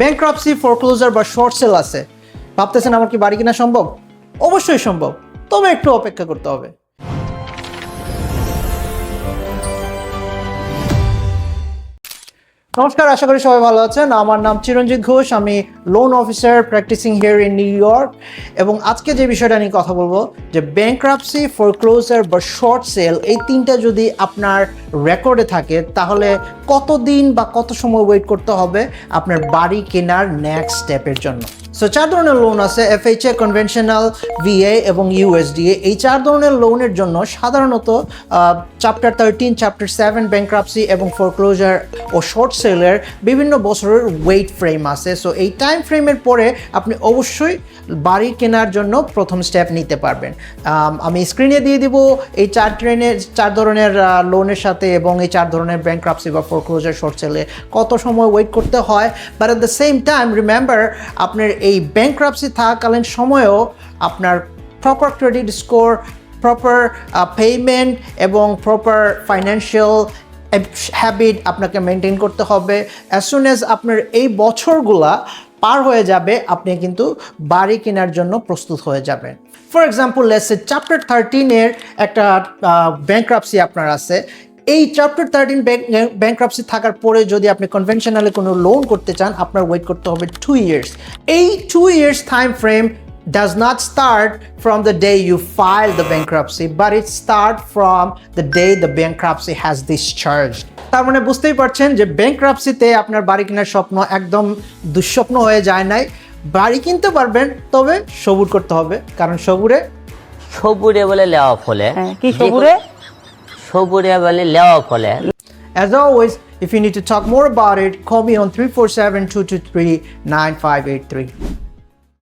Bankruptcy, foreclosure বা short sell আছে, ভাবতেছেন আমার কি বাড়ি কেনা সম্ভব? অবশ্যই সম্ভব, তবে একটু অপেক্ষা করতে হবে। নমস্কার, আশা করি সবাই ভালো আছেন। আমার নাম চিরঞ্জিত ঘোষ, আমি loan officer practising here in New York. এবং আজকে যে বিষয়টা নিয়ে কথা বলবো যে ব্যাংক্রাপসি, ফোরক্লোজার বা শর্ট সেল, এই তিনটা যদি আপনার রেকর্ডে থাকে তাহলে কতদিন বা কত সময় ওয়েট করতে হবে আপনার বাড়ি কেনার নেক্সট স্টেপের জন্য। সো 4 ধরনের লোন আছে, এফএইচএ, কনভেনশনাল, ভিএ এবং ইউএসডিএ। এই 4 ধরনের লোনের জন্য সাধারণত চ্যাপ্টার 13, চ্যাপ্টার 7 ব্যাংক্রাপসি এবং ফোরক্লোজার ও শর্ট সেলের বিভিন্ন বছরের ওয়েট ফ্রেম আছে। সো এই টাইম ফ্রেমের পরে আপনি অবশ্যই বাড়ি কেনার জন্য প্রথম স্টেপ নিতে পারবেন। আমি স্ক্রিনে দিয়ে দিব এই 4 ধরনের লোনের সাথে এবং এই 4 ধরনের ব্যাংক্রাপসি বা ফোরক্লোজার, শর্ট সেলে কত সময় ওয়েট করতে হয়। But at the same time remember, আপনার এই ব্যাংক্রাপসি থাকাকালীন সময়েও আপনার proper credit score, proper payment এবং প্রপার ফাইন্যান্সিয়াল হ্যাবিট আপনাকে মেনটেন করতে হবে। অ্যাজ সুন অ্যাজ আপনার এই বছরগুলা পার হয়ে যাবে, আপনি কিন্তু বাড়ি কেনার জন্য প্রস্তুত হয়ে যাবেন। For example, let's say chapter 13-এর একটা ব্যাংক্রাপসি আপনার আছে। এই চ্যাপ্টার 13 ব্যাংক্রাপসি থাকার পরে যদি আপনি কনভেনশনালে কোনো লোন করতে চান, আপনার ওয়েট করতে হবে 2 years। এই 2 years time frame does not start from the day you file the bankruptcy, but it start from the day the bankruptcy has discharged. তার মানে বুঝতেই পারছেন যে ব্যাংক্রাপসিতে আপনার বাড়ি কেনার স্বপ্ন একদম দুঃস্বপ্ন হয়ে যায় নাই। বাড়ি কিনতে পারবেন, তবে সবুর করতে হবে, কারণ সবুরে বলে লেওয়া ফলে। কি সবুরে? সবুরে বলে লেওয়া ফলে। As always, if you need to talk more about it, call me on 347-223-9583.